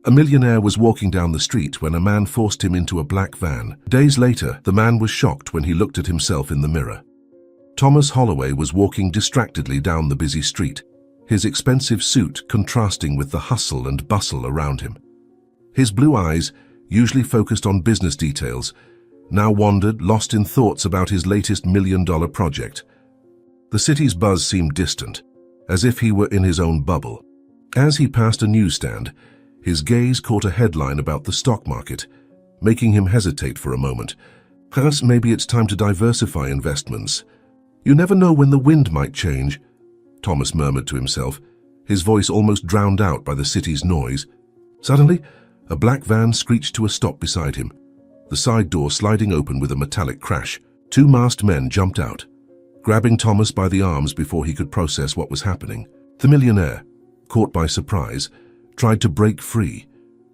A millionaire was walking down the street when a man forced him into a black van. Days later, the man was shocked when he looked at himself in the mirror. Thomas Holloway was walking distractedly down the busy street, his expensive suit contrasting with the hustle and bustle around him. His blue eyes, usually focused on business details, now wandered, lost in thoughts about his latest million-dollar project. The city's buzz seemed distant, as if he were in his own bubble. As he passed a newsstand, his gaze caught a headline about the stock market, making him hesitate for a moment. Perhaps maybe it's time to diversify investments. You never know when the wind might change, Thomas murmured to himself, his voice almost drowned out by the city's noise. Suddenly, a black van screeched to a stop beside him, the side door sliding open with a metallic crash. Two masked men jumped out, grabbing Thomas by the arms before he could process what was happening. The millionaire, caught by surprise, tried to break free,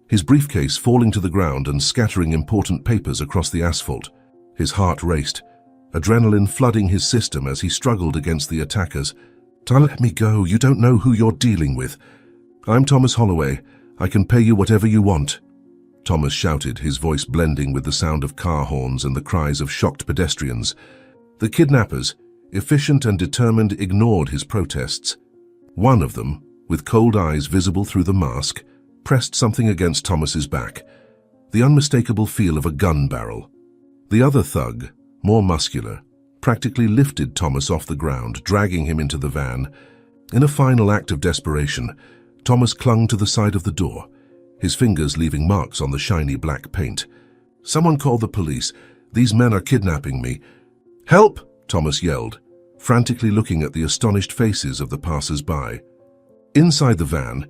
his briefcase falling to the ground and scattering important papers across the asphalt. His heart raced, adrenaline flooding his system as he struggled against the attackers. Let me go, you don't know who you're dealing with. I'm Thomas Holloway, I can pay you whatever you want. Thomas shouted, his voice blending with the sound of car horns and the cries of shocked pedestrians. The kidnappers, efficient and determined, ignored his protests. One of them, with cold eyes visible through the mask, pressed something against Thomas's back, the unmistakable feel of a gun barrel. The other thug, more muscular, practically lifted Thomas off the ground, dragging him into the van. In a final act of desperation, Thomas clung to the side of the door, his fingers leaving marks on the shiny black paint. Someone call the police. These men are kidnapping me. Help! Thomas yelled, frantically looking at the astonished faces of the passers-by. Inside the van,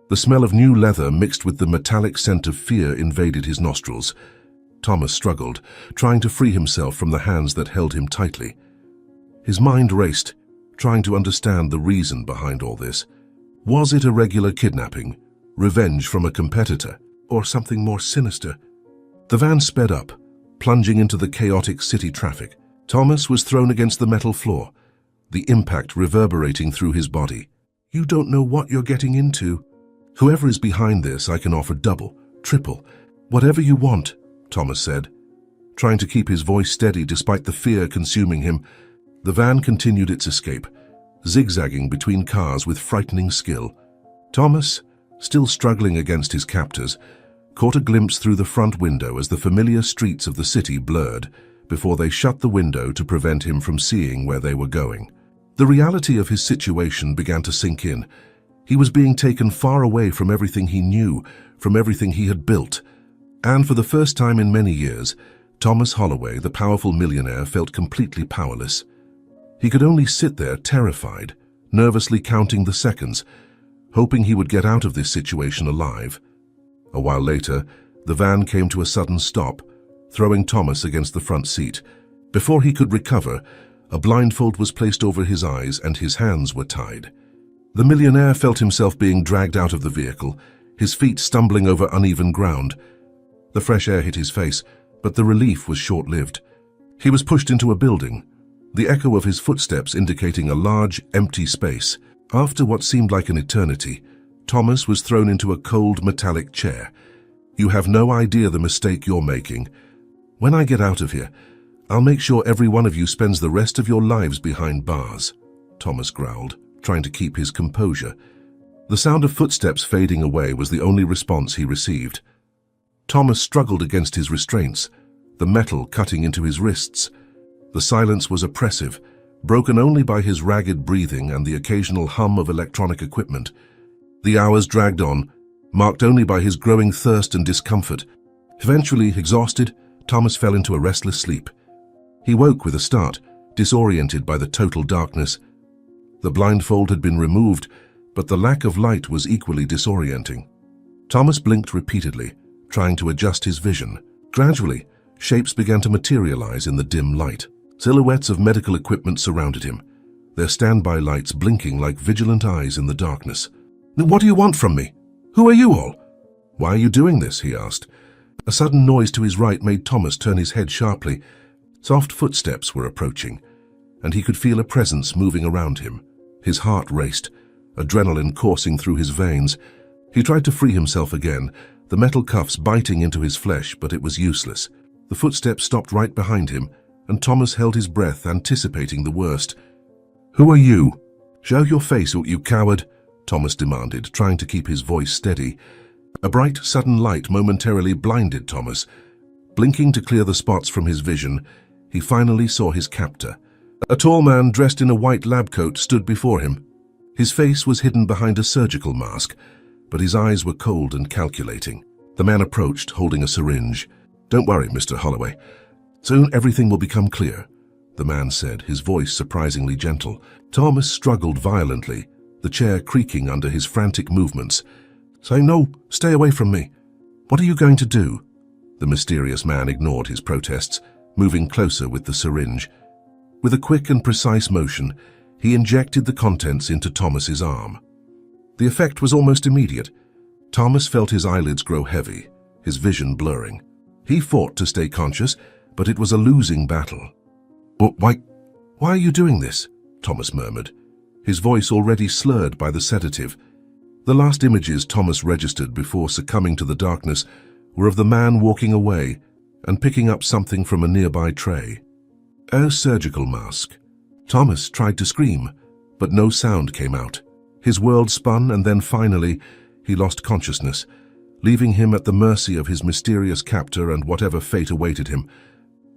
the smell of new leather mixed with the metallic scent of fear invaded his nostrils. Thomas struggled, trying to free himself from the hands that held him tightly. His mind raced, trying to understand the reason behind all this. Was it a regular kidnapping, revenge from a competitor, or something more sinister? The van sped up, plunging into the chaotic city traffic. Thomas was thrown against the metal floor, the impact reverberating through his body. You don't know what you're getting into. Whoever is behind this, I can offer double, triple, whatever you want, Thomas said, trying to keep his voice steady despite the fear consuming him. The van continued its escape, zigzagging between cars with frightening skill. Thomas, still struggling against his captors, caught a glimpse through the front window as the familiar streets of the city blurred before they shut the window to prevent him from seeing where they were going. The reality of his situation began to sink in. He was being taken far away from everything he knew, from everything he had built. And for the first time in many years, Thomas Holloway, the powerful millionaire, felt completely powerless. He could only sit there terrified, nervously counting the seconds, hoping he would get out of this situation alive. A while later, the van came to a sudden stop, throwing Thomas against the front seat. Before he could recover, a blindfold was placed over his eyes and his hands were tied. The millionaire felt himself being dragged out of the vehicle, his feet stumbling over uneven ground. The fresh air hit his face, but the relief was short-lived. He was pushed into a building, the echo of his footsteps indicating a large, empty space. After what seemed like an eternity, Thomas was thrown into a cold metallic chair. You have no idea the mistake you're making. When I get out of here, I'll make sure every one of you spends the rest of your lives behind bars, Thomas growled, trying to keep his composure. The sound of footsteps fading away was the only response he received. Thomas struggled against his restraints, the metal cutting into his wrists. The silence was oppressive, broken only by his ragged breathing and the occasional hum of electronic equipment. The hours dragged on, marked only by his growing thirst and discomfort. Eventually, exhausted, Thomas fell into a restless sleep. He woke with a start, disoriented by the total darkness. The blindfold had been removed, but the lack of light was equally disorienting. Thomas blinked repeatedly, trying to adjust his vision. Gradually, shapes began to materialize in the dim light. Silhouettes of medical equipment surrounded him, their standby lights blinking like vigilant eyes in the darkness. "What do you want from me? Who are you all?" "Why are you doing this?" he asked. A sudden noise to his right made Thomas turn his head sharply. Soft footsteps were approaching, and he could feel a presence moving around him. His heart raced, adrenaline coursing through his veins. He tried to free himself again, the metal cuffs biting into his flesh, but it was useless. The footsteps stopped right behind him, and Thomas held his breath, anticipating the worst. "Who are you? Show your face, you coward," Thomas demanded, trying to keep his voice steady. A bright, sudden light momentarily blinded Thomas. Blinking to clear the spots from his vision, he finally saw his captor. A tall man dressed in a white lab coat stood before him. His face was hidden behind a surgical mask, but his eyes were cold and calculating. The man approached, holding a syringe. "Don't worry, Mr. Holloway. Soon everything will become clear," the man said, his voice surprisingly gentle. Thomas struggled violently, the chair creaking under his frantic movements, saying, "No, stay away from me. What are you going to do?" The mysterious man ignored his protests, moving closer with the syringe. With a quick and precise motion, he injected the contents into Thomas's arm. The effect was almost immediate. Thomas felt his eyelids grow heavy, his vision blurring. He fought to stay conscious, but it was a losing battle. Why are you doing this?" Thomas murmured, his voice already slurred by the sedative. The last images Thomas registered before succumbing to the darkness were of the man walking away and picking up something from a nearby tray. A surgical mask. Thomas tried to scream, but no sound came out. His world spun, and then finally, he lost consciousness, leaving him at the mercy of his mysterious captor and whatever fate awaited him.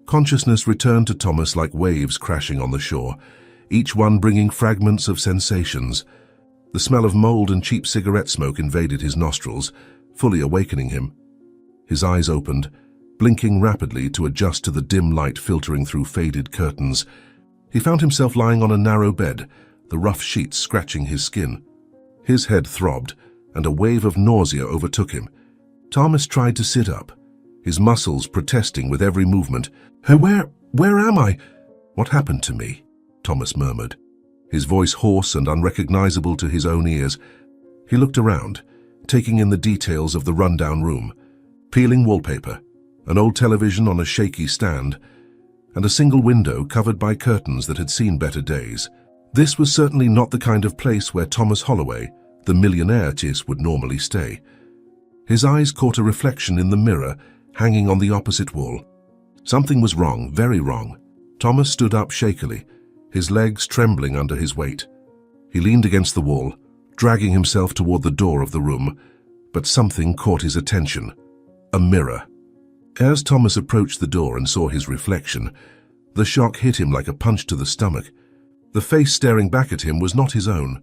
Consciousness returned to Thomas like waves crashing on the shore, each one bringing fragments of sensations. The smell of mold and cheap cigarette smoke invaded his nostrils, fully awakening him. His eyes opened, blinking rapidly to adjust to the dim light filtering through faded curtains. He found himself lying on a narrow bed, the rough sheets scratching his skin. His head throbbed, and a wave of nausea overtook him. Thomas tried to sit up, his muscles protesting with every movement. Where am I? What happened to me?" Thomas murmured, his voice hoarse and unrecognizable to his own ears. He looked around, taking in the details of the rundown room. Peeling wallpaper, an old television on a shaky stand, and a single window covered by curtains that had seen better days. This was certainly not the kind of place where Thomas Holloway, the millionaire, would normally stay. His eyes caught a reflection in the mirror hanging on the opposite wall. Something was wrong, very wrong. Thomas stood up shakily, his legs trembling under his weight. He leaned against the wall, dragging himself toward the door of the room, but something caught his attention. A mirror. As Thomas approached the door and saw his reflection, the shock hit him like a punch to the stomach. The face staring back at him was not his own.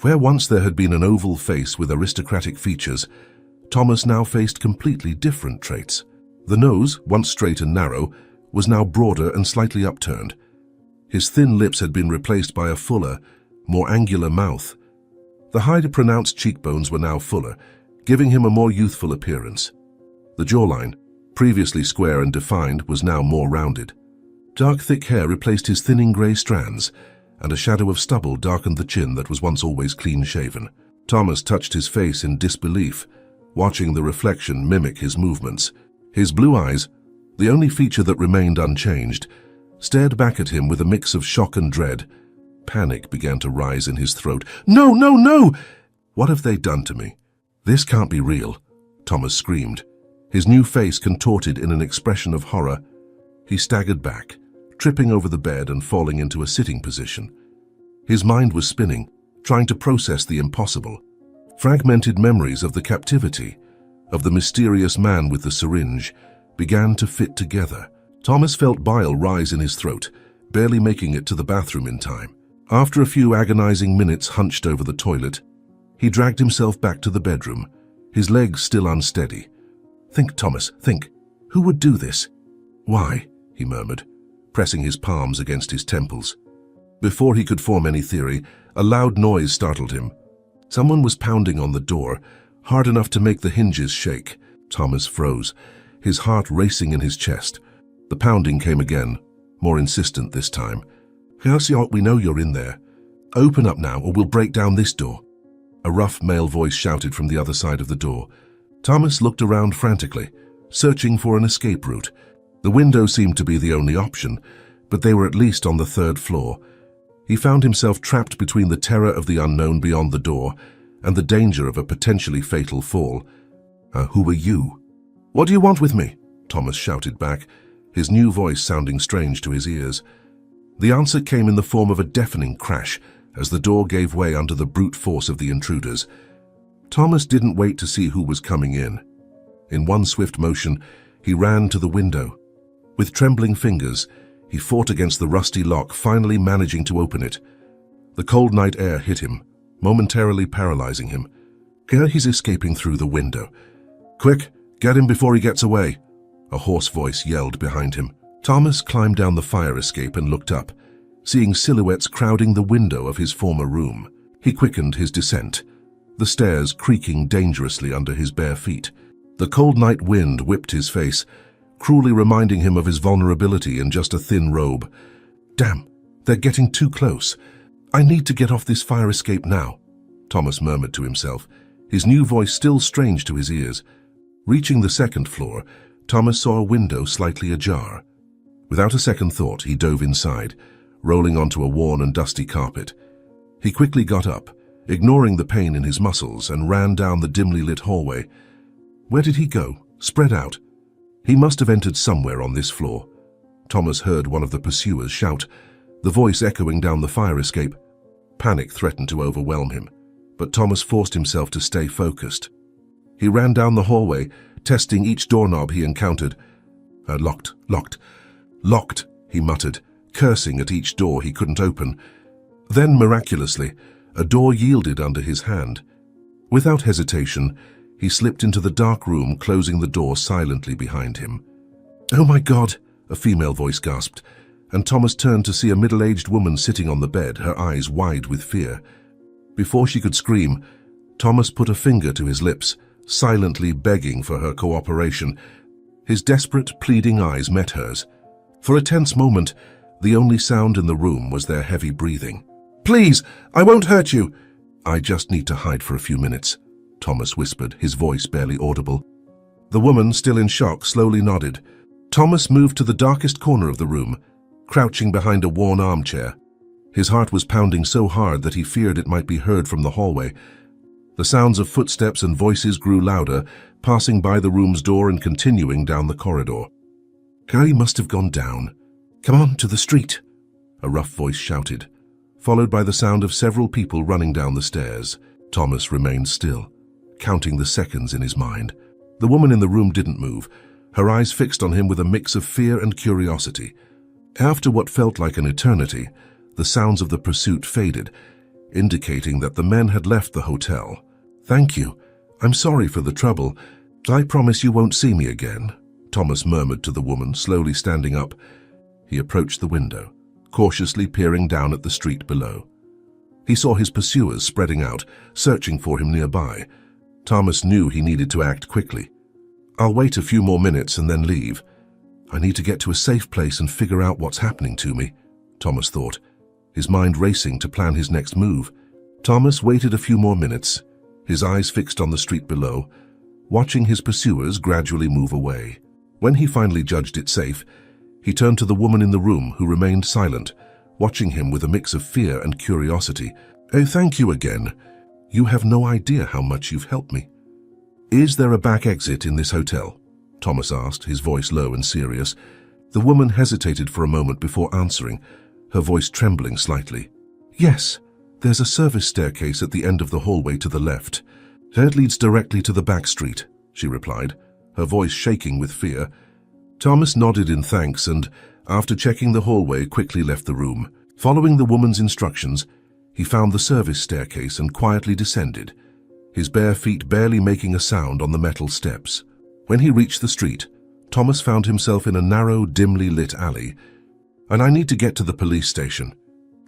Where once there had been an oval face with aristocratic features, Thomas now faced completely different traits. The nose, once straight and narrow, was now broader and slightly upturned. His thin lips had been replaced by a fuller, more angular mouth. The highly pronounced cheekbones were now fuller, giving him a more youthful appearance. The jawline, previously square and defined, was now more rounded. Dark, thick hair replaced his thinning grey strands, and a shadow of stubble darkened the chin that was once always clean-shaven. Thomas touched his face in disbelief, watching the reflection mimic his movements. His blue eyes, the only feature that remained unchanged, stared back at him with a mix of shock and dread. Panic began to rise in his throat. "No, no, no! What have they done to me? This can't be real," Thomas screamed, his new face contorted in an expression of horror. He staggered back, tripping over the bed and falling into a sitting position. His mind was spinning, trying to process the impossible. Fragmented memories of the captivity, of the mysterious man with the syringe, began to fit together. Thomas felt bile rise in his throat, barely making it to the bathroom in time. After a few agonizing minutes hunched over the toilet, he dragged himself back to the bedroom, his legs still unsteady. "Think, Thomas, think. Who would do this?" "Why?" he murmured, pressing his palms against his temples. Before he could form any theory, a loud noise startled him. Someone was pounding on the door, hard enough to make the hinges shake. Thomas froze, his heart racing in his chest. The pounding came again, more insistent this time. "Halcyon, we know you're in there. Open up now, or we'll break down this door." A rough male voice shouted from the other side of the door. Thomas looked around frantically, searching for an escape route. The window seemed to be the only option, but they were at least on the 3rd floor. He found himself trapped between the terror of the unknown beyond the door and the danger of a potentially fatal fall. Who are you?" "What do you want with me?" Thomas shouted back, his new voice sounding strange to his ears. The answer came in the form of a deafening crash as the door gave way under the brute force of the intruders. Thomas didn't wait to see who was coming in. In one swift motion, he ran to the window. With trembling fingers, he fought against the rusty lock, finally managing to open it. The cold night air hit him, momentarily paralyzing him. Here he's escaping through the window. "Quick, get him before he gets away," a hoarse voice yelled behind him. Thomas climbed down the fire escape and looked up, seeing silhouettes crowding the window of his former room. He quickened his descent, the stairs creaking dangerously under his bare feet. The cold night wind whipped his face, cruelly reminding him of his vulnerability in just a thin robe. "Damn, they're getting too close. I need to get off this fire escape now," Thomas murmured to himself, his new voice still strange to his ears. Reaching the second floor, Thomas saw a window slightly ajar. Without a second thought, he dove inside, rolling onto a worn and dusty carpet. He quickly got up, ignoring the pain in his muscles, and ran down the dimly lit hallway. Where did he go? Spread out? He must have entered somewhere on this floor. Thomas heard one of the pursuers shout, the voice echoing down the fire escape. Panic threatened to overwhelm him, but Thomas forced himself to stay focused. He ran down the hallway, testing each doorknob he encountered. Locked, he muttered, cursing at each door he couldn't open. Then, miraculously, a door yielded under his hand. Without hesitation, he slipped into the dark room, closing the door silently behind him. "Oh my God," a female voice gasped, and Thomas turned to see a middle-aged woman sitting on the bed, her eyes wide with fear. Before she could scream, Thomas put a finger to his lips, silently begging for her cooperation. His desperate, pleading eyes met hers. For a tense moment, the only sound in the room was their heavy breathing. "Please, I won't hurt you." "I just need to hide for a few minutes," Thomas whispered, his voice barely audible. The woman, still in shock, slowly nodded. Thomas moved to the darkest corner of the room, crouching behind a worn armchair. His heart was pounding so hard that he feared it might be heard from the hallway. The sounds of footsteps and voices grew louder, passing by the room's door and continuing down the corridor. "He must have gone down. Come on, to the street," a rough voice shouted, followed by the sound of several people running down the stairs. Thomas remained still, counting the seconds in his mind. The woman in the room didn't move, her eyes fixed on him with a mix of fear and curiosity. After what felt like an eternity, the sounds of the pursuit faded, indicating that the men had left the hotel. "Thank you. I'm sorry for the trouble. I promise you won't see me again," Thomas murmured to the woman, slowly standing up. He approached the window, cautiously peering down at the street below. He saw his pursuers spreading out, searching for him nearby. Thomas knew he needed to act quickly. "I'll wait a few more minutes and then leave. I need to get to a safe place and figure out what's happening to me," Thomas thought, his mind racing to plan his next move. Thomas waited a few more minutes, his eyes fixed on the street below, watching his pursuers gradually move away. When he finally judged it safe, he turned to the woman in the room, who remained silent, watching him with a mix of fear and curiosity. "Oh, thank you again. You have no idea how much you've helped me." "Is there a back exit in this hotel?" Thomas asked, his voice low and serious. The woman hesitated for a moment before answering, her voice trembling slightly. "Yes, there's a service staircase at the end of the hallway to the left. It leads directly to the back street," she replied, her voice shaking with fear. Thomas nodded in thanks and, after checking the hallway, quickly left the room. Following the woman's instructions, he found the service staircase and quietly descended, his bare feet barely making a sound on the metal steps. When he reached the street, Thomas found himself in a narrow, dimly lit alley. "And I need to get to the police station.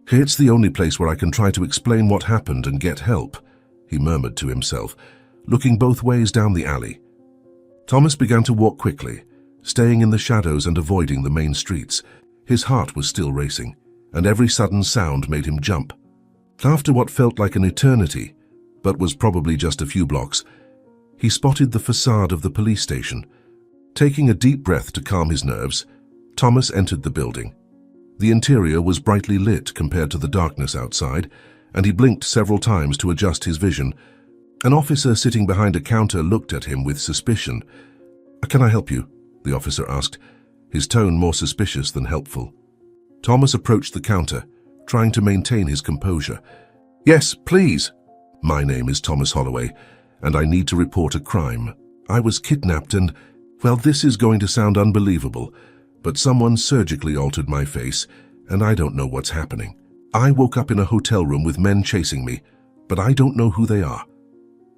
It's the only place where I can try to explain what happened and get help," he murmured to himself, looking both ways down the alley. Thomas began to walk quickly, staying in the shadows and avoiding the main streets. His heart was still racing, and every sudden sound made him jump. After what felt like an eternity, but was probably just a few blocks, he spotted the facade of the police station. Taking a deep breath to calm his nerves, Thomas entered the building. The interior was brightly lit compared to the darkness outside, and he blinked several times to adjust his vision. An officer sitting behind a counter looked at him with suspicion. "Can I help you?" the officer asked, his tone more suspicious than helpful. Thomas approached the counter, trying to maintain his composure. "Yes, please." "My name is Thomas Holloway, and I need to report a crime. I was kidnapped and, well, this is going to sound unbelievable, but someone surgically altered my face, and I don't know what's happening. I woke up in a hotel room with men chasing me, but I don't know who they are."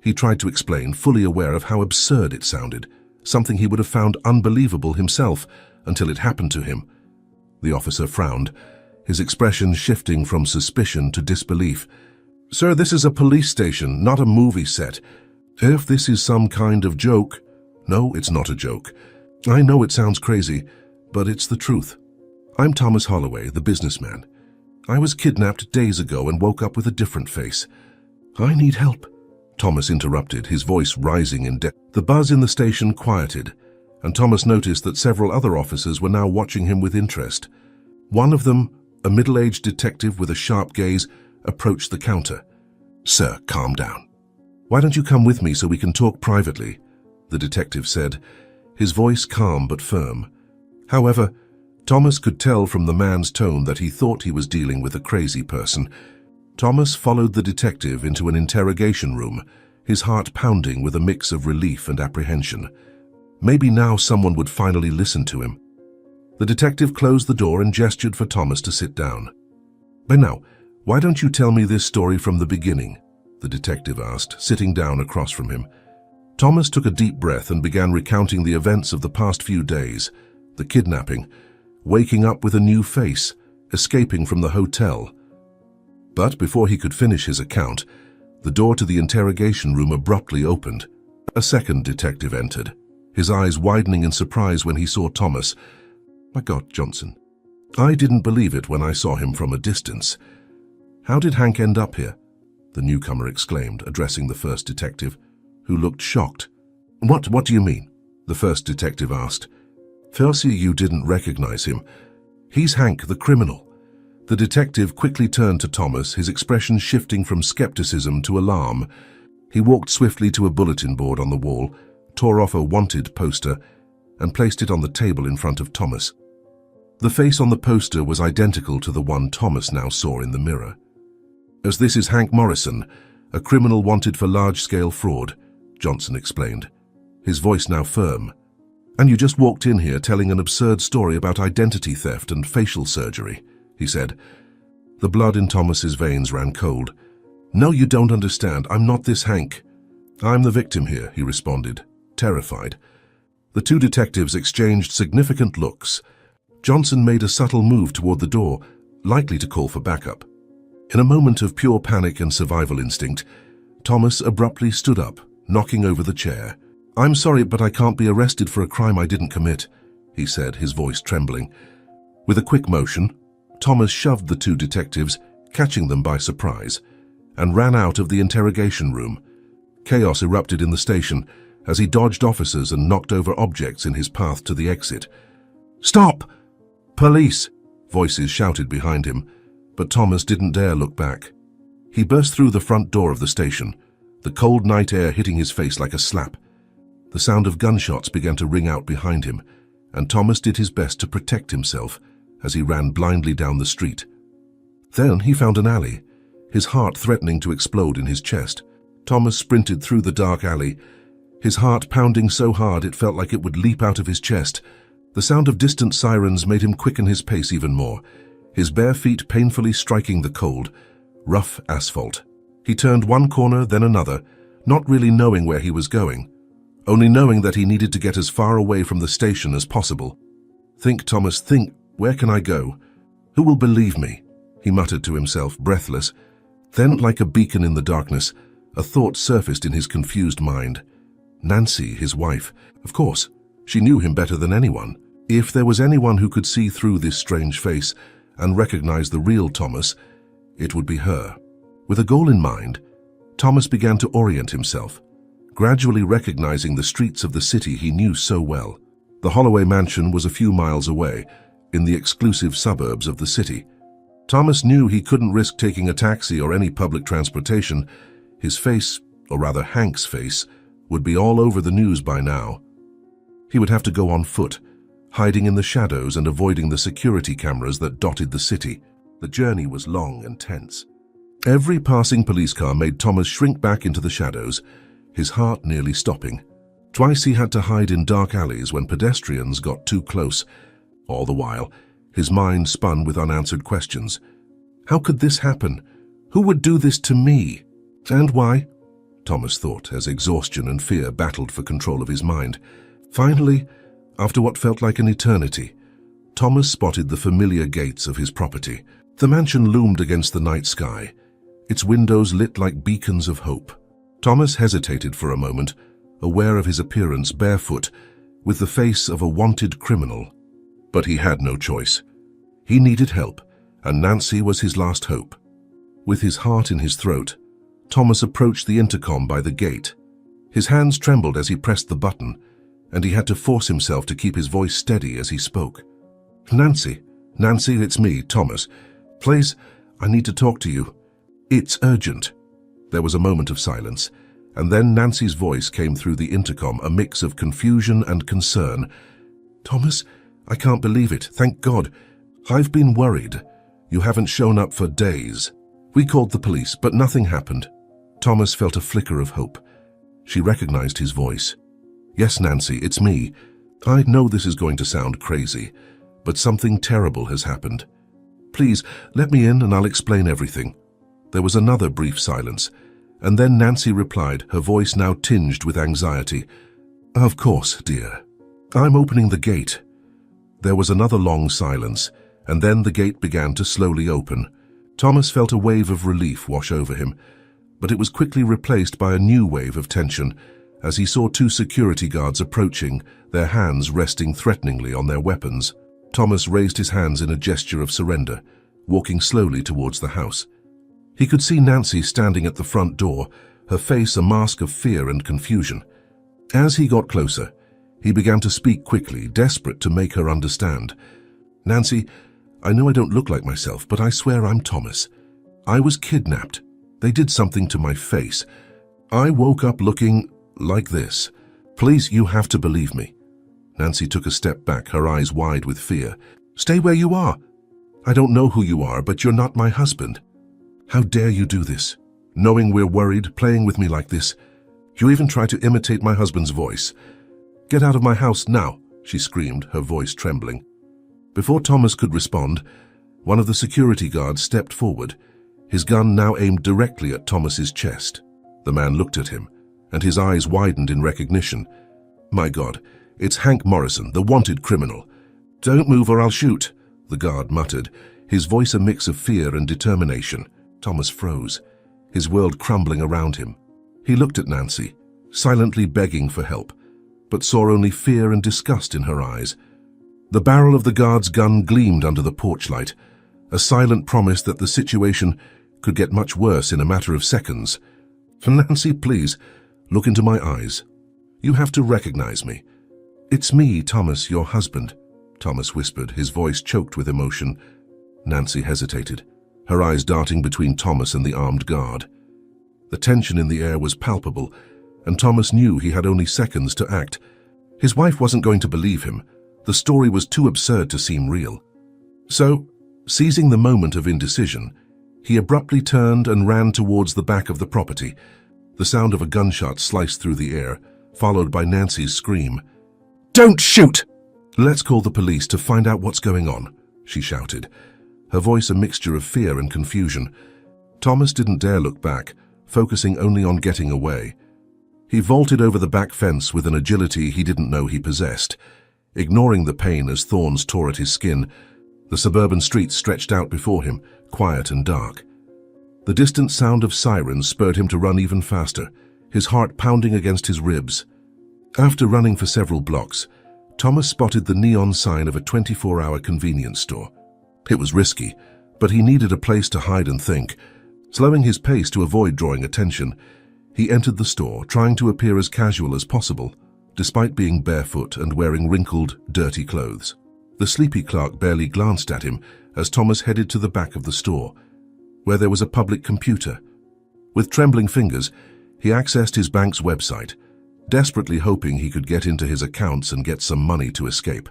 He tried to explain, fully aware of how absurd it sounded, something he would have found unbelievable himself until it happened to him. The officer frowned, his expression shifting from suspicion to disbelief. "Sir, this is a police station, not a movie set. If this is some kind of joke—" "No, it's not a joke. I know it sounds crazy, but it's the truth. I'm Thomas Holloway, the businessman. I was kidnapped days ago and woke up with a different face. I need help." Thomas interrupted, his voice rising in depth. The buzz in the station quieted, and Thomas noticed that several other officers were now watching him with interest. One of them, a middle-aged detective with a sharp gaze, approached the counter. "Sir, calm down. Why don't you come with me so we can talk privately?" the detective said, his voice calm but firm. However, Thomas could tell from the man's tone that he thought he was dealing with a crazy person. Thomas followed the detective into an interrogation room, his heart pounding with a mix of relief and apprehension. Maybe now someone would finally listen to him. The detective closed the door and gestured for Thomas to sit down. "By now, why don't you tell me this story from the beginning?" the detective asked, sitting down across from him. Thomas took a deep breath and began recounting the events of the past few days, the kidnapping, waking up with a new face, escaping from the hotel. But before he could finish his account, the door to the interrogation room abruptly opened. A second detective entered, his eyes widening in surprise when he saw Thomas. "My God, Johnson. I didn't believe it when I saw him from a distance. How did Hank end up here?" the newcomer exclaimed, addressing the first detective, who looked shocked. What do you mean?" the first detective asked. "First, you didn't recognize him. He's Hank, the criminal." The detective quickly turned to Thomas, his expression shifting from skepticism to alarm. He walked swiftly to a bulletin board on the wall, tore off a wanted poster, and placed it on the table in front of Thomas. The face on the poster was identical to the one Thomas now saw in the mirror. "As this is Hank Morrison, a criminal wanted for large-scale fraud," Johnson explained, his voice now firm. "And you just walked in here telling an absurd story about identity theft and facial surgery," he said. The blood in Thomas's veins ran cold. "No, you don't understand. I'm not this Hank." "I'm the victim here," he responded, terrified. The two detectives exchanged significant looks. Johnson made a subtle move toward the door, likely to call for backup. In a moment of pure panic and survival instinct, Thomas abruptly stood up, knocking over the chair. "I'm sorry, but I can't be arrested for a crime I didn't commit," he said, his voice trembling. With a quick motion, Thomas shoved the two detectives, catching them by surprise, and ran out of the interrogation room. Chaos erupted in the station as he dodged officers and knocked over objects in his path to the exit. "Stop! Police!" voices shouted behind him, but Thomas didn't dare look back. He burst through the front door of the station, the cold night air hitting his face like a slap. The sound of gunshots began to ring out behind him, and Thomas did his best to protect himself as he ran blindly down the street. Then he found an alley, his heart threatening to explode in his chest. Thomas sprinted through the dark alley, his heart pounding so hard it felt like it would leap out of his chest. The sound of distant sirens made him quicken his pace even more, his bare feet painfully striking the cold, rough asphalt. He turned one corner, then another, not really knowing where he was going, only knowing that he needed to get as far away from the station as possible. "Think, Thomas, think. Where can I go? Who will believe me?" he muttered to himself, breathless. Then, like a beacon in the darkness, a thought surfaced in his confused mind. Nancy, his wife. Of course, she knew him better than anyone. If there was anyone who could see through this strange face and recognize the real Thomas, it would be her. With a goal in mind, Thomas began to orient himself, gradually recognizing the streets of the city he knew so well. The Holloway mansion was a few miles away, in the exclusive suburbs of the city. Thomas knew he couldn't risk taking a taxi or any public transportation. His face, or rather Hank's face, would be all over the news by now. He would have to go on foot, hiding in the shadows and avoiding the security cameras that dotted the city. The journey was long and tense. Every passing police car made Thomas shrink back into the shadows, his heart nearly stopping. Twice he had to hide in dark alleys when pedestrians got too close. All the while, his mind spun with unanswered questions. How could this happen? Who would do this to me? And why? Thomas thought as exhaustion and fear battled for control of his mind. Finally, after what felt like an eternity, Thomas spotted the familiar gates of his property. The mansion loomed against the night sky, its windows lit like beacons of hope. Thomas hesitated for a moment, aware of his appearance barefoot, with the face of a wanted criminal. But he had no choice. He needed help, and Nancy was his last hope. With his heart in his throat, Thomas approached the intercom by the gate. His hands trembled as he pressed the button, and he had to force himself to keep his voice steady as he spoke. Nancy, it's me, Thomas. Please, I need to talk to you. It's urgent." There was a moment of silence, and then Nancy's voice came through the intercom, a mix of confusion and concern. "Thomas, I can't believe it. Thank God. I've been worried. You haven't shown up for days. We called the police, but nothing happened." Thomas felt a flicker of hope. She recognized his voice. "Yes, Nancy, it's me. I know this is going to sound crazy, but something terrible has happened. Please, let me in and I'll explain everything." There was another brief silence, and then Nancy replied, her voice now tinged with anxiety. "Of course, dear. I'm opening the gate." There was another long silence, and then the gate began to slowly open. Thomas felt a wave of relief wash over him, but it was quickly replaced by a new wave of tension as he saw two security guards approaching, their hands resting threateningly on their weapons. Thomas raised his hands in a gesture of surrender, walking slowly towards the house. He could see Nancy standing at the front door, her face a mask of fear and confusion. As he got closer, he began to speak quickly, desperate to make her understand. "Nancy, I know I don't look like myself, but I swear I'm Thomas. I was kidnapped. They did something to my face. I woke up looking like this. Please, you have to believe me." Nancy took a step back, her eyes wide with fear. "Stay where you are. I don't know who you are, but you're not my husband. How dare you do this? Knowing we're worried, playing with me like this. You even try to imitate my husband's voice. Get out of my house now," she screamed, her voice trembling. Before Thomas could respond, one of the security guards stepped forward, his gun now aimed directly at Thomas's chest. The man looked at him, and his eyes widened in recognition. "My God, it's Hank Morrison, the wanted criminal." "Don't move or I'll shoot," the guard muttered, his voice a mix of fear and determination. Thomas froze, his world crumbling around him. He looked at Nancy, silently begging for help, but saw only fear and disgust in her eyes. The barrel of the guard's gun gleamed under the porch light, a silent promise that the situation could get much worse in a matter of seconds. "Nancy, please, look into my eyes. You have to recognize me." "It's me, Thomas, your husband," Thomas whispered, his voice choked with emotion. Nancy hesitated, her eyes darting between Thomas and the armed guard. The tension in the air was palpable, and Thomas knew he had only seconds to act. His wife wasn't going to believe him. The story was too absurd to seem real. So, seizing the moment of indecision, he abruptly turned and ran towards the back of the property. The sound of a gunshot sliced through the air, followed by Nancy's scream. "Don't shoot!" "Let's call the police to find out what's going on," she shouted, her voice a mixture of fear and confusion. Thomas didn't dare look back, focusing only on getting away. He vaulted over the back fence with an agility he didn't know he possessed, ignoring the pain as thorns tore at his skin. The suburban streets stretched out before him, quiet and dark. The distant sound of sirens spurred him to run even faster, his heart pounding against his ribs. After running for several blocks, Thomas spotted the neon sign of a 24-hour convenience store. It was risky, but he needed a place to hide and think. Slowing his pace to avoid drawing attention, he entered the store, trying to appear as casual as possible, despite being barefoot and wearing wrinkled, dirty clothes. The sleepy clerk barely glanced at him as Thomas headed to the back of the store, where there was a public computer. With trembling fingers, He accessed his bank's website, desperately hoping he could get into his accounts and get some money to escape.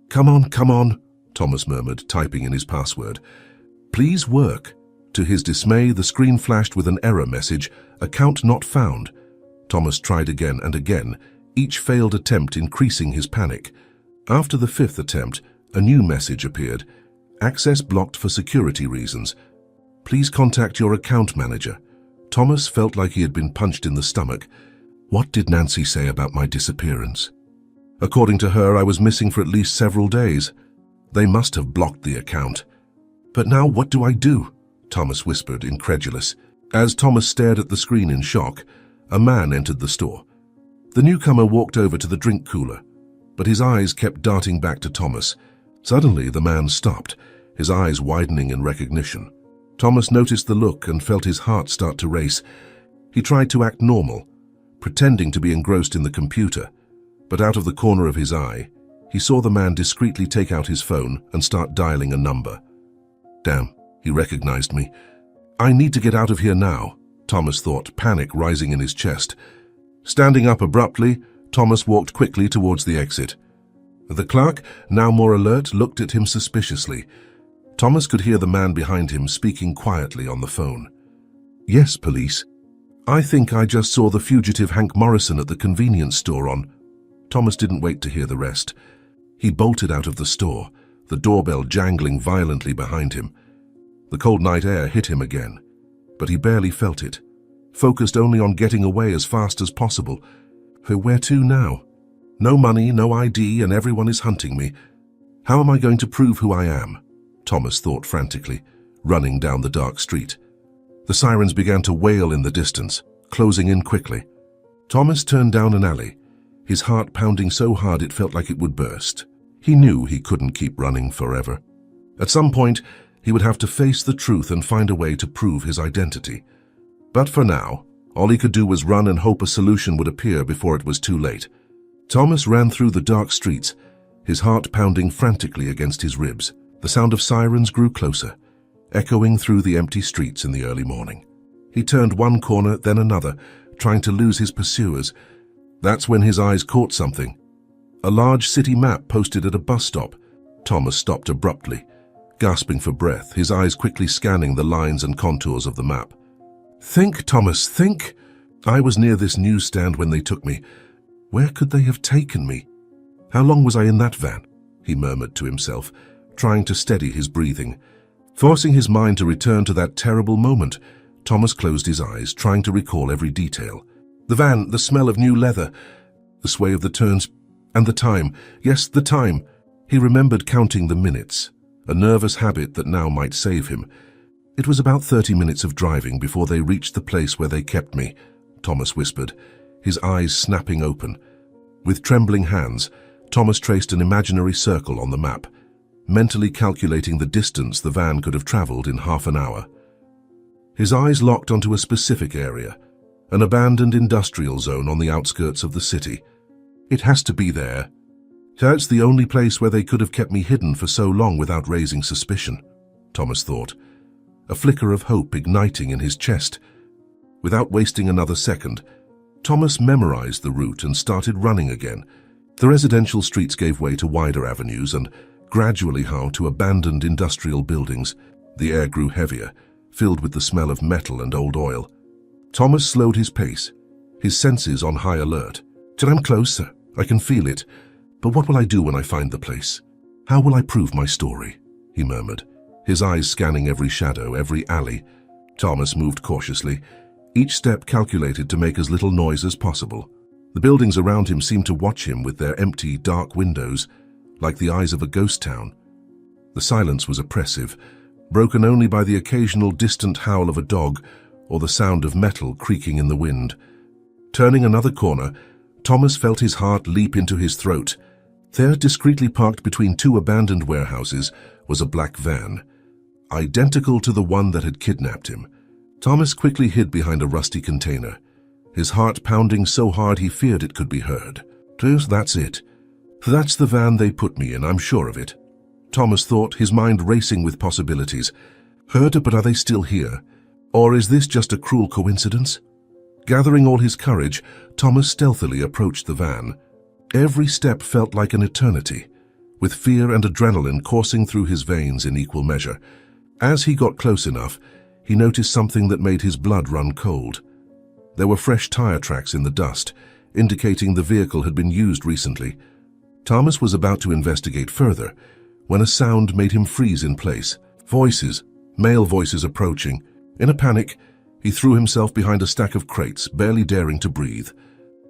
Come on, Thomas murmured, typing in his password. Please work. To his dismay, the screen flashed with an error message, account not found. Thomas tried again and again, each failed attempt increasing his panic. After the fifth attempt, a new message appeared. Access blocked for security reasons. Please contact your account manager. Thomas felt like he had been punched in the stomach. What did Nancy say about my disappearance? According to her, I was missing for at least several days. They must have blocked the account. But now what do I do? Thomas whispered, incredulous. As Thomas stared at the screen in shock, a man entered the store. The newcomer walked over to the drink cooler, but his eyes kept darting back to Thomas. Suddenly, the man stopped, his eyes widening in recognition. Thomas noticed the look and felt his heart start to race. He tried to act normal, pretending to be engrossed in the computer, but out of the corner of his eye, he saw the man discreetly take out his phone and start dialing a number. Damn, he recognized me. I need to get out of here now, Thomas thought, panic rising in his chest. Standing up abruptly, Thomas walked quickly towards the exit. The clerk, now more alert, looked at him suspiciously. Thomas could hear the man behind him speaking quietly on the phone. Yes, police. I think I just saw the fugitive Hank Morrison at the convenience store on... Thomas didn't wait to hear the rest. He bolted out of the store, the doorbell jangling violently behind him. The cold night air hit him again, but he barely felt it, focused only on getting away as fast as possible. Where to now? No money, no ID, and everyone is hunting me. How am I going to prove who I am? Thomas thought frantically, running down the dark street. The sirens began to wail in the distance, closing in quickly. Thomas turned down an alley, his heart pounding so hard it felt like it would burst. He knew he couldn't keep running forever. At some point, he would have to face the truth and find a way to prove his identity. But for now, all he could do was run and hope a solution would appear before it was too late. Thomas ran through the dark streets, his heart pounding frantically against his ribs. The sound of sirens grew closer, echoing through the empty streets in the early morning. He turned one corner, then another, trying to lose his pursuers. That's when his eyes caught something. A large city map posted at a bus stop. Thomas stopped abruptly, gasping for breath, his eyes quickly scanning the lines and contours of the map. Think, Thomas, think! I was near this newsstand when they took me. Where could they have taken me? How long was I in that van? He murmured to himself, trying to steady his breathing. Forcing his mind to return to that terrible moment, Thomas closed his eyes, trying to recall every detail. The van, the smell of new leather, the sway of the turns, and the time. Yes, the time. He remembered counting the minutes, a nervous habit that now might save him. It was about 30 minutes of driving before they reached the place where they kept me, Thomas whispered, his eyes snapping open. With trembling hands, Thomas traced an imaginary circle on the map, mentally calculating the distance the van could have traveled in half an hour. His eyes locked onto a specific area, an abandoned industrial zone on the outskirts of the city. It has to be there. That's the only place where they could have kept me hidden for so long without raising suspicion, Thomas thought, a flicker of hope igniting in his chest. Without wasting another second, Thomas memorized the route and started running again. The residential streets gave way to wider avenues and gradually how to abandoned industrial buildings. The air grew heavier, filled with the smell of metal and old oil. Thomas slowed his pace, his senses on high alert. I'm close, sir. I can feel it. But what will I do when I find the place? How will I prove my story? He murmured, his eyes scanning every shadow, every alley. Thomas moved cautiously, each step calculated to make as little noise as possible. The buildings around him seemed to watch him with their empty, dark windows, like the eyes of a ghost town. The silence was oppressive, broken only by the occasional distant howl of a dog or the sound of metal creaking in the wind. Turning another corner, Thomas felt his heart leap into his throat. There, discreetly parked between two abandoned warehouses, was a black van, identical to the one that had kidnapped him. Thomas quickly hid behind a rusty container, his heart pounding so hard he feared it could be heard. That's it. That's the van they put me in, I'm sure of it. Thomas thought, his mind racing with possibilities. Heard, but are they still here? Or is this just a cruel coincidence? Gathering all his courage, Thomas stealthily approached the van. Every step felt like an eternity, with fear and adrenaline coursing through his veins in equal measure. As he got close enough, he noticed something that made his blood run cold. There were fresh tire tracks in the dust, indicating the vehicle had been used recently. Thomas was about to investigate further when a sound made him freeze in place. Voices, male voices approaching. In a panic, he threw himself behind a stack of crates, barely daring to breathe.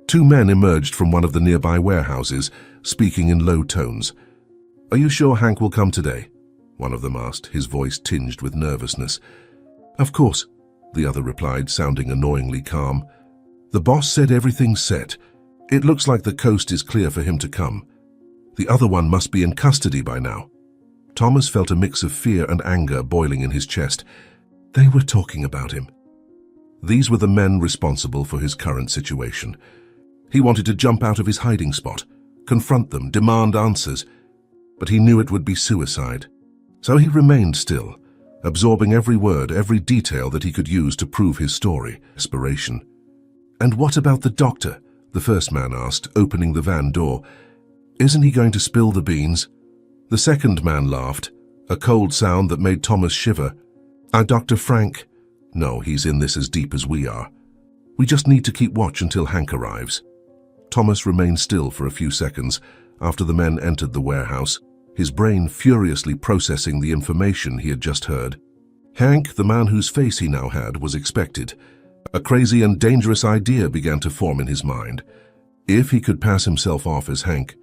Two men emerged from one of the nearby warehouses, speaking in low tones. "Are you sure Hank will come today?" one of them asked, his voice tinged with nervousness. "Of course," the other replied, sounding annoyingly calm. "The boss said everything's set. It looks like the coast is clear for him to come. The other one must be in custody by now." Thomas felt a mix of fear and anger boiling in his chest. They were talking about him. These were the men responsible for his current situation. He wanted to jump out of his hiding spot, confront them, demand answers, but he knew it would be suicide. So he remained still, absorbing every word, every detail that he could use to prove his story. Desperation. "And what about the doctor?" the first man asked, opening the van door. "Isn't he going to spill the beans?" The second man laughed, a cold sound that made Thomas shiver. Dr. Frank." "No, he's in this as deep as we are. We just need to keep watch until Hank arrives." Thomas remained still for a few seconds after the men entered the warehouse, his brain furiously processing the information he had just heard. Hank, the man whose face he now had, was expected. A crazy and dangerous idea began to form in his mind. If he could pass himself off as Hank,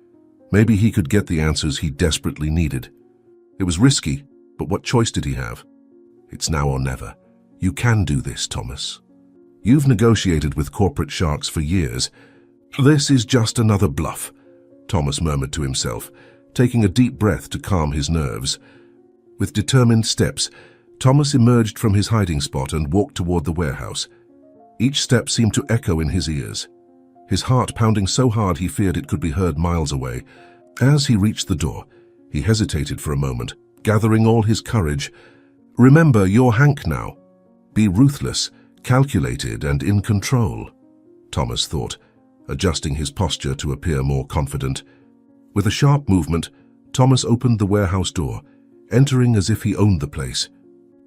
maybe he could get the answers he desperately needed. It was risky, but what choice did he have? It's now or never. You can do this, Thomas. You've negotiated with corporate sharks for years. This is just another bluff, Thomas murmured to himself, taking a deep breath to calm his nerves. With determined steps, Thomas emerged from his hiding spot and walked toward the warehouse. Each step seemed to echo in his ears, his heart pounding so hard he feared it could be heard miles away. As he reached the door, he hesitated for a moment, gathering all his courage. "Remember, you're Hank now. Be ruthless, calculated, and in control," Thomas thought, adjusting his posture to appear more confident. With a sharp movement, Thomas opened the warehouse door, entering as if he owned the place.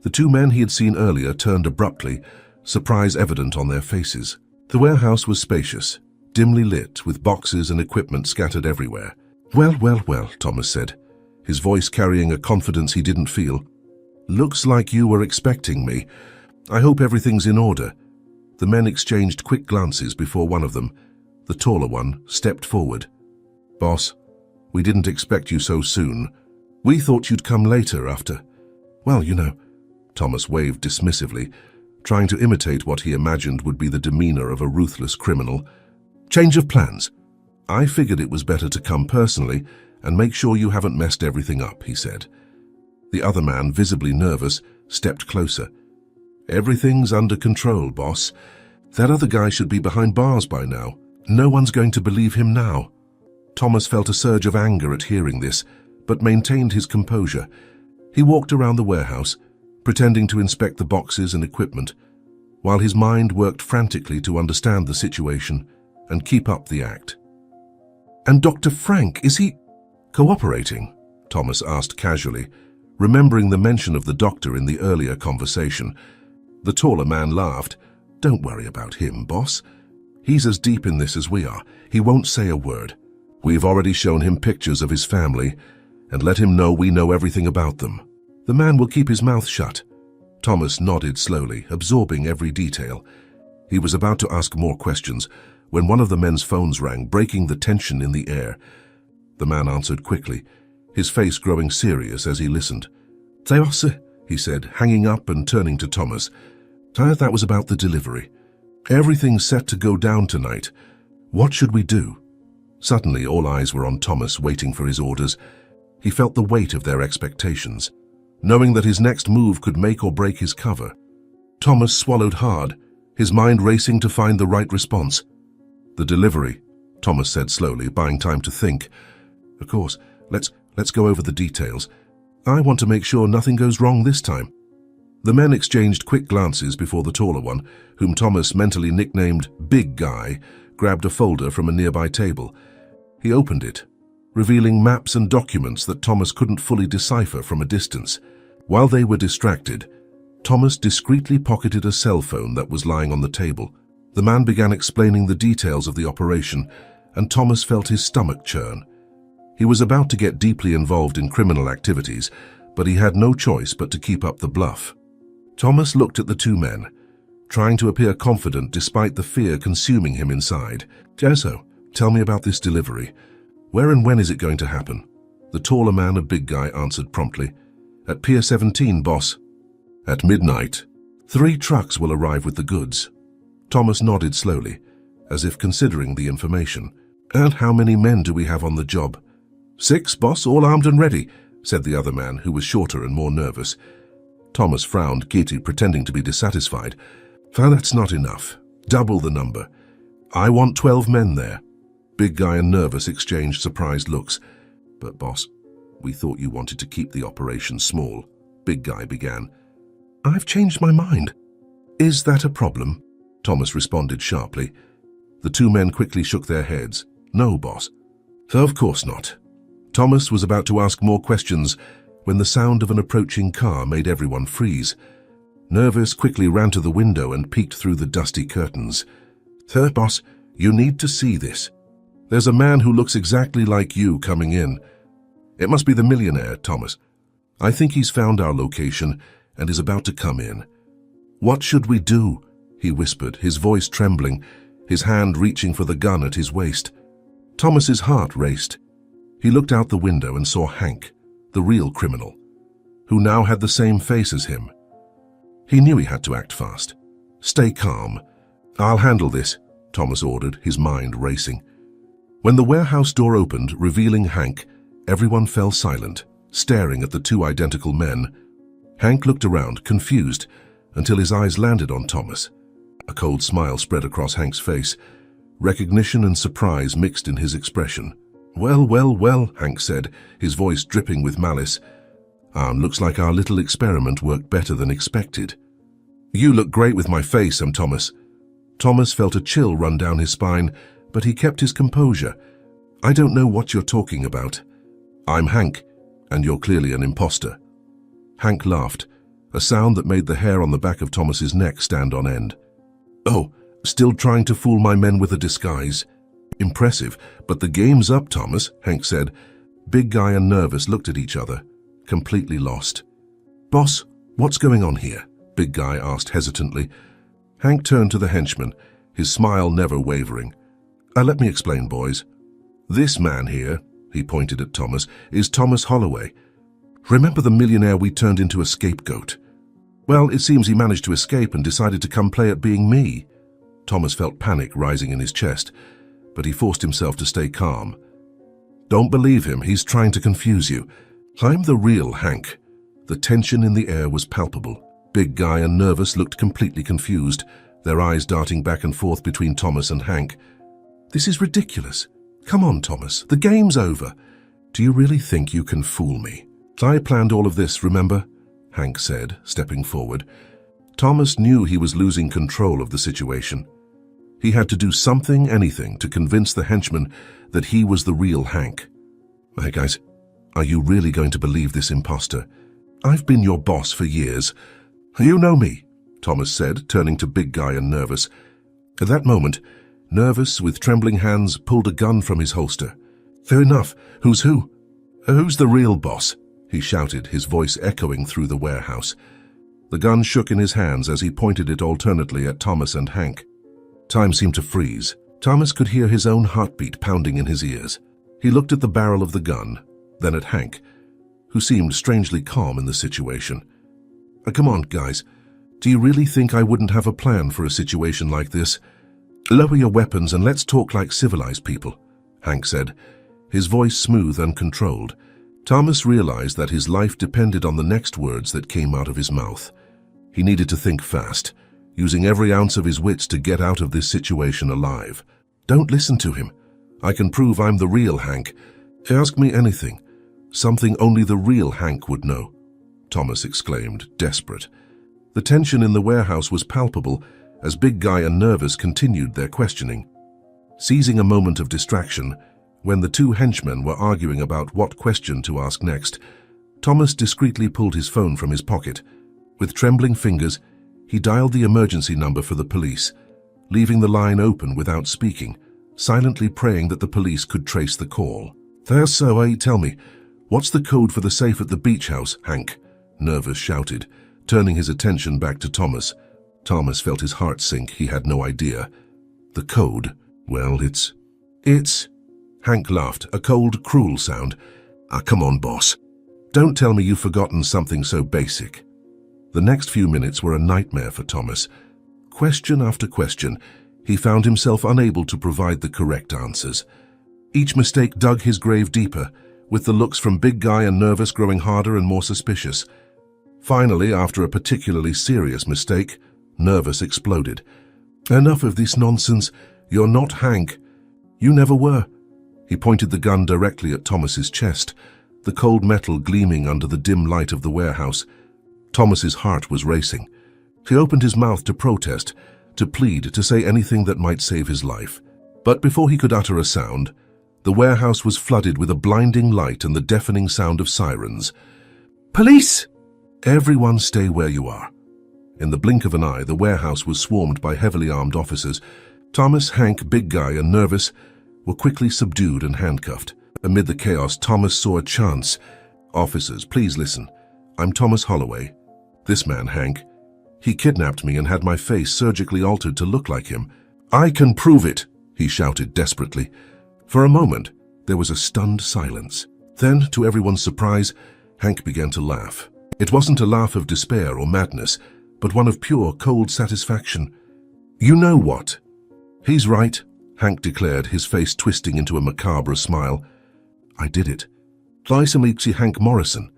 The two men he had seen earlier turned abruptly, surprise evident on their faces. The warehouse was spacious, dimly lit, with boxes and equipment scattered everywhere. Well, well, well, Thomas said, his voice carrying a confidence he didn't feel. "Looks like you were expecting me. I hope everything's in order." The men exchanged quick glances before one of them, the taller one, stepped forward. "Boss, we didn't expect you so soon. We thought you'd come later after..." "Well, you know," Thomas waved dismissively, trying to imitate what he imagined would be the demeanor of a ruthless criminal. "Change of plans. I figured it was better to come personally and make sure you haven't messed everything up," he said. The other man, visibly nervous, stepped closer. "Everything's under control, boss. That other guy should be behind bars by now. No one's going to believe him now." Thomas felt a surge of anger at hearing this, but maintained his composure. He walked around the warehouse, pretending to inspect the boxes and equipment, while his mind worked frantically to understand the situation and keep up the act. "And Dr. Frank, is he cooperating?" Thomas asked casually, remembering the mention of the doctor in the earlier conversation. The taller man laughed. "Don't worry about him, boss. He's as deep in this as we are. He won't say a word. We've already shown him pictures of his family and let him know we know everything about them. The man will keep his mouth shut." Thomas nodded slowly, absorbing every detail. He was about to ask more questions when one of the men's phones rang, breaking the tension in the air. The man answered quickly, his face growing serious as he listened. "Theos," he said, hanging up and turning to Thomas. "That was about the delivery. Everything's set to go down tonight. What should we do?" Suddenly, all eyes were on Thomas, waiting for his orders. He felt the weight of their expectations, knowing that his next move could make or break his cover. Thomas swallowed hard, his mind racing to find the right response. "The delivery," Thomas said slowly, buying time to think. "Of course, let's go over the details. I want to make sure nothing goes wrong this time." The men exchanged quick glances before the taller one, whom Thomas mentally nicknamed Big Guy, grabbed a folder from a nearby table. He opened it, revealing maps and documents that Thomas couldn't fully decipher from a distance. While they were distracted, Thomas discreetly pocketed a cell phone that was lying on the table. The man began explaining the details of the operation, and Thomas felt his stomach churn. He was about to get deeply involved in criminal activities, but he had no choice but to keep up the bluff. Thomas looked at the two men, trying to appear confident despite the fear consuming him inside. "So, tell me about this delivery. Where and when is it going to happen?" The taller man, a Big Guy, answered promptly. "At Pier 17, boss." "At midnight. 3 trucks will arrive with the goods." Thomas nodded slowly, as if considering the information. "And how many men do we have on the job?" "6, boss, all armed and ready," said the other man, who was shorter and more nervous. Thomas frowned, guilty, pretending to be dissatisfied. "That's not enough. Double the number. I want 12 men there." Big Guy and Nervous exchanged surprised looks. "But boss, we thought you wanted to keep the operation small," Big Guy began. "I've changed my mind." "Is that a problem?" Thomas responded sharply. The two men quickly shook their heads. "No, boss." "Of course not." Thomas was about to ask more questions when the sound of an approaching car made everyone freeze. Nervous quickly ran to the window and peeked through the dusty curtains. "Boss, you need to see this. There's a man who looks exactly like you coming in. It must be the Millionaire, Thomas. I think he's found our location and is about to come in." "What should we do?" he whispered, his voice trembling, his hand reaching for the gun at his waist. Thomas's heart raced. He looked out the window and saw Hank, the real criminal, who now had the same face as him. He knew he had to act fast. "Stay calm. I'll handle this," Thomas ordered, his mind racing. When the warehouse door opened, revealing Hank, everyone fell silent, staring at the two identical men. Hank looked around, confused, until his eyes landed on Thomas. A cold smile spread across Hank's face. Recognition and surprise mixed in his expression. "Well, well, well," Hank said, his voice dripping with malice. Looks like our little experiment worked better than expected." "You look great with my face, Thomas." Thomas felt a chill run down his spine, but he kept his composure. "I don't know what you're talking about. I'm Hank, and you're clearly an imposter." Hank laughed, a sound that made the hair on the back of Thomas's neck stand on end. "Oh, still trying to fool my men with a disguise? Impressive, but the game's up, Thomas," Hank said. Big Guy and Nervous looked at each other, completely lost. "Boss, what's going on here?" Big Guy asked hesitantly. Hank turned to the henchman, his smile never wavering. Let me explain, boys. This man here," he pointed at Thomas, "is Thomas Holloway. Remember the millionaire we turned into a scapegoat? Well, it seems he managed to escape and decided to come play at being me." Thomas felt panic rising in his chest, but he forced himself to stay calm. "Don't believe him, he's trying to confuse you. I'm the real Hank." The tension in the air was palpable. Big Guy and Nervous looked completely confused, their eyes darting back and forth between Thomas and Hank. "This is ridiculous. Come on, Thomas, the game's over. Do you really think you can fool me?" "I planned all of this, remember?" Hank said, stepping forward. Thomas knew he was losing control of the situation. He had to do something, anything, to convince the henchman that he was the real Hank. "Hey guys, are you really going to believe this imposter? I've been your boss for years. You know me," Thomas said, turning to Big Guy and Nervous. At that moment, Nervous, with trembling hands, pulled a gun from his holster. "Fair enough. Who's who? Who's the real boss?" he shouted, his voice echoing through the warehouse. The gun shook in his hands as he pointed it alternately at Thomas and Hank. Time seemed to freeze. Thomas could hear his own heartbeat pounding in his ears. He looked at the barrel of the gun, then at Hank, who seemed strangely calm in the situation. Come on, guys. Do you really think I wouldn't have a plan for a situation like this? Lower your weapons and let's talk like civilized people," Hank said, his voice smooth and controlled. Thomas realized that his life depended on the next words that came out of his mouth. He needed to think fast, using every ounce of his wits to get out of this situation alive. "Don't listen to him. I can prove I'm the real Hank. Ask me anything. Something only the real Hank would know," Thomas exclaimed, desperate. The tension in the warehouse was palpable as Big Guy and Nervous continued their questioning. Seizing a moment of distraction, when the two henchmen were arguing about what question to ask next, Thomas discreetly pulled his phone from his pocket. With trembling fingers, he dialed the emergency number for the police, leaving the line open without speaking, silently praying that the police could trace the call. "There's so, tell me, what's the code for the safe at the beach house, Hank?" Nervous shouted, turning his attention back to Thomas. Thomas felt his heart sink. He had no idea. "The code? Well, it's... Hank laughed, a cold, cruel sound. Come on, boss. Don't tell me you've forgotten something so basic." The next few minutes were a nightmare for Thomas. Question after question, he found himself unable to provide the correct answers. Each mistake dug his grave deeper, with the looks from Big Guy and Nervous growing harder and more suspicious. Finally, after a particularly serious mistake, Nervous exploded. "Enough of this nonsense. You're not Hank. You never were." He pointed the gun directly at Thomas's chest, the cold metal gleaming under the dim light of the warehouse. Thomas's heart was racing. He opened his mouth to protest, to plead, to say anything that might save his life. But before he could utter a sound, the warehouse was flooded with a blinding light and the deafening sound of sirens. "Police!" "Everyone stay where you are." In the blink of an eye, the warehouse was swarmed by heavily armed officers. Thomas, Hank, Big Guy, and Nervous were quickly subdued and handcuffed. Amid the chaos, Thomas saw a chance. "Officers, please listen. I'm Thomas Holloway. This man, Hank, he kidnapped me and had my face surgically altered to look like him. I can prove it," he shouted desperately. For a moment, there was a stunned silence. Then, to everyone's surprise, Hank began to laugh. It wasn't a laugh of despair or madness, but one of pure, cold satisfaction. "You know what?" "He's right," Hank declared, his face twisting into a macabre smile. "I did it. Lysimixi Hank Morrison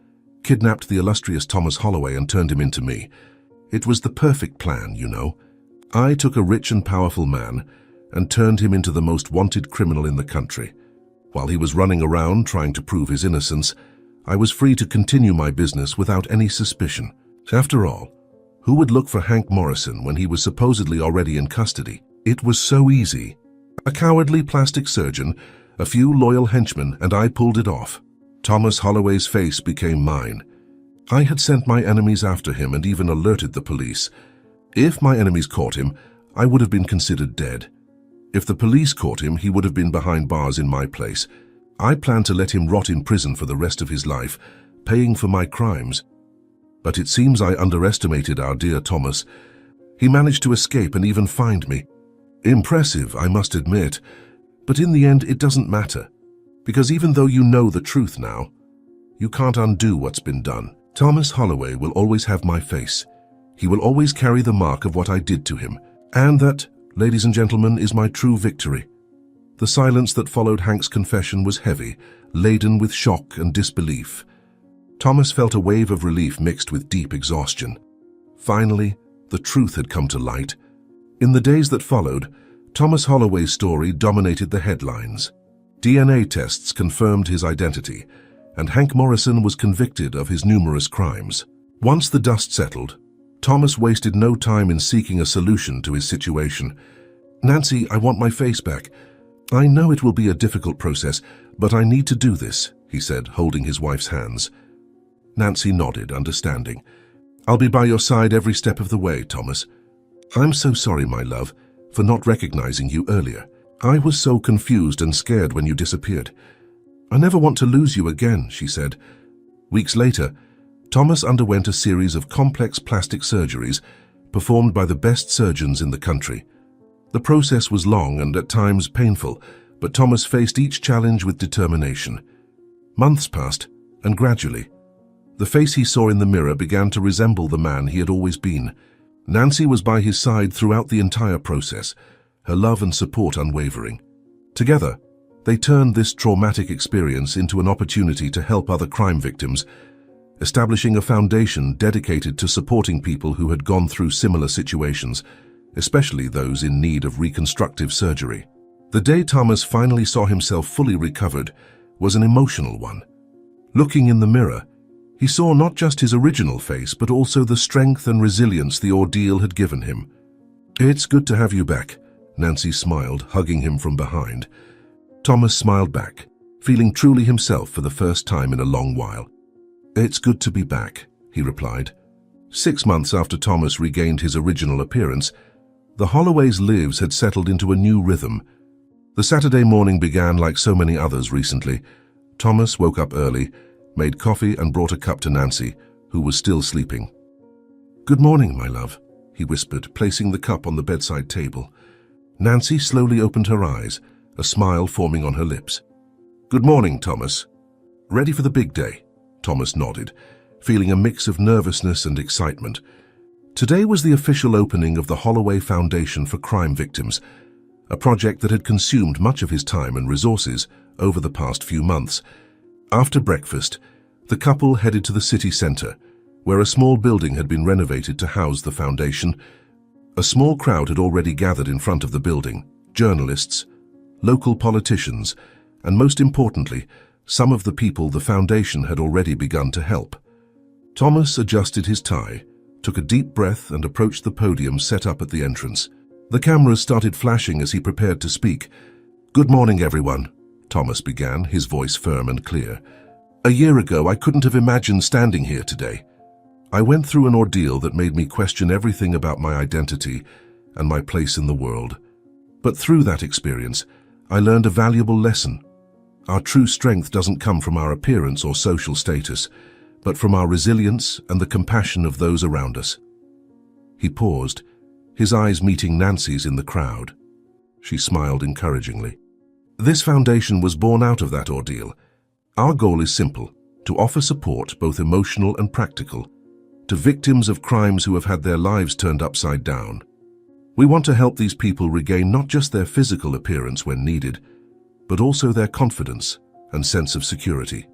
kidnapped the illustrious Thomas Holloway and turned him into me. It was the perfect plan, you know. I took a rich and powerful man and turned him into the most wanted criminal in the country. While he was running around trying to prove his innocence, I was free to continue my business without any suspicion. After all, who would look for Hank Morrison when he was supposedly already in custody? It was so easy. A cowardly plastic surgeon, a few loyal henchmen, and I pulled it off. Thomas Holloway's face became mine. I had sent my enemies after him and even alerted the police. If my enemies caught him, I would have been considered dead. If the police caught him, he would have been behind bars in my place. I planned to let him rot in prison for the rest of his life, paying for my crimes. But it seems I underestimated our dear Thomas. He managed to escape and even find me. Impressive, I must admit. But in the end, it doesn't matter. Because even though you know the truth now, you can't undo what's been done. Thomas Holloway will always have my face. He will always carry the mark of what I did to him. And that, ladies and gentlemen, is my true victory." The silence that followed Hank's confession was heavy, laden with shock and disbelief. Thomas felt a wave of relief mixed with deep exhaustion. Finally, the truth had come to light. In the days that followed, Thomas Holloway's story dominated the headlines. DNA tests confirmed his identity, and Hank Morrison was convicted of his numerous crimes. Once the dust settled, Thomas wasted no time in seeking a solution to his situation. "Nancy, I want my face back. I know it will be a difficult process, but I need to do this," he said, holding his wife's hands. Nancy nodded, understanding. "I'll be by your side every step of the way, Thomas. I'm so sorry, my love, for not recognizing you earlier. I was so confused and scared when you disappeared. I never want to lose you again," she said. Weeks later, Thomas underwent a series of complex plastic surgeries performed by the best surgeons in the country. The process was long and at times painful, but Thomas faced each challenge with determination. Months passed, and gradually, the face he saw in the mirror began to resemble the man he had always been. Nancy was by his side throughout the entire process, her love and support unwavering. Together, they turned this traumatic experience into an opportunity to help other crime victims, establishing a foundation dedicated to supporting people who had gone through similar situations, especially those in need of reconstructive surgery. The day Thomas finally saw himself fully recovered was an emotional one. Looking in the mirror, He saw not just his original face, but also the strength and resilience the ordeal had given him. "It's good to have you back," Nancy smiled, hugging him from behind. Thomas smiled back, feeling truly himself for the first time in a long while. "It's good to be back," he replied. 6 months after Thomas regained his original appearance, the Holloways' lives had settled into a new rhythm. The Saturday morning began like so many others recently. Thomas woke up early, made coffee and brought a cup to Nancy, who was still sleeping. "Good morning, my love," he whispered, placing the cup on the bedside table. Nancy slowly opened her eyes, a smile forming on her lips. "Good morning, Thomas. Ready for the big day?" Thomas nodded, feeling a mix of nervousness and excitement. Today was the official opening of the Holloway Foundation for Crime Victims, a project that had consumed much of his time and resources over the past few months. After breakfast, the couple headed to the city center, where a small building had been renovated to house the foundation. A small crowd had already gathered in front of the building: journalists, local politicians, and most importantly, some of the people the foundation had already begun to help. Thomas adjusted his tie, took a deep breath, and approached the podium set up at the entrance. The cameras started flashing as he prepared to speak. "Good morning, everyone," Thomas began, his voice firm and clear. "A year ago, I couldn't have imagined standing here today. I went through an ordeal that made me question everything about my identity and my place in the world. But through that experience, I learned a valuable lesson. Our true strength doesn't come from our appearance or social status, but from our resilience and the compassion of those around us." He paused, his eyes meeting Nancy's in the crowd. She smiled encouragingly. "This foundation was born out of that ordeal. Our goal is simple: to offer support, both emotional and practical, to victims of crimes who have had their lives turned upside down. We want to help these people regain not just their physical appearance when needed, but also their confidence and sense of security."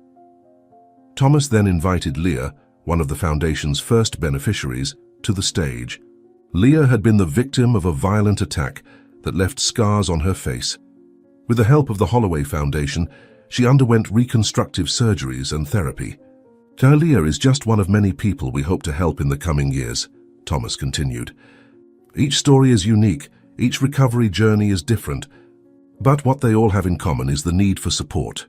Thomas then invited Leah, one of the foundation's first beneficiaries, to the stage. Leah had been the victim of a violent attack that left scars on her face. With the help of the Holloway Foundation, she underwent reconstructive surgeries and therapy. "Leah is just one of many people we hope to help in the coming years," Thomas continued. "Each story is unique, each recovery journey is different, but what they all have in common is the need for support,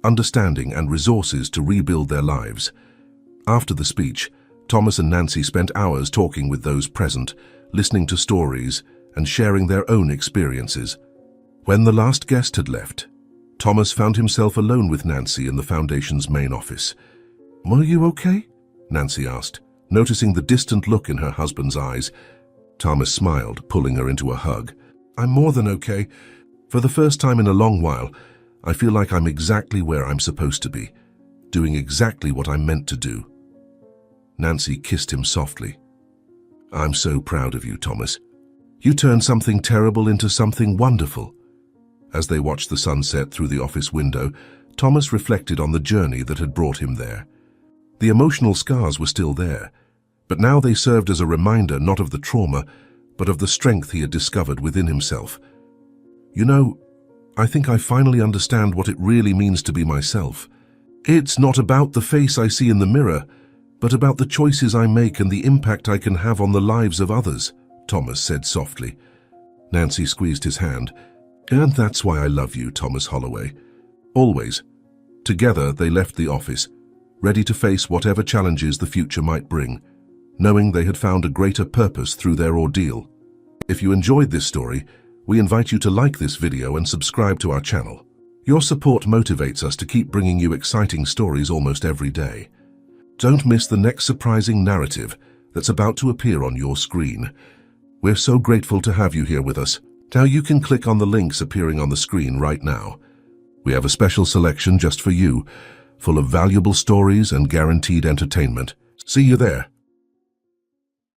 understanding, and resources to rebuild their lives." After the speech, Thomas and Nancy spent hours talking with those present, listening to stories and sharing their own experiences. When the last guest had left, Thomas found himself alone with Nancy in the foundation's main office. "Are you okay?" Nancy asked, noticing the distant look in her husband's eyes. Thomas smiled, pulling her into a hug. "I'm more than okay. For the first time in a long while, I feel like I'm exactly where I'm supposed to be, doing exactly what I'm meant to do." Nancy kissed him softly. "I'm so proud of you, Thomas. You turned something terrible into something wonderful." As they watched the sunset through the office window, Thomas reflected on the journey that had brought him there. The emotional scars were still there, but now they served as a reminder not of the trauma, but of the strength he had discovered within himself. "You know, I think I finally understand what it really means to be myself. It's not about the face I see in the mirror, but about the choices I make and the impact I can have on the lives of others," Thomas said softly. Nancy squeezed his hand. "And that's why I love you, Thomas Holloway. Always." Together, they left the office, ready to face whatever challenges the future might bring, knowing they had found a greater purpose through their ordeal. If you enjoyed this story, we invite you to like this video and subscribe to our channel. Your support motivates us to keep bringing you exciting stories almost every day. Don't miss the next surprising narrative that's about to appear on your screen. We're so grateful to have you here with us. Now you can click on the links appearing on the screen right now. We have a special selection just for you, full of valuable stories and guaranteed entertainment. See you there.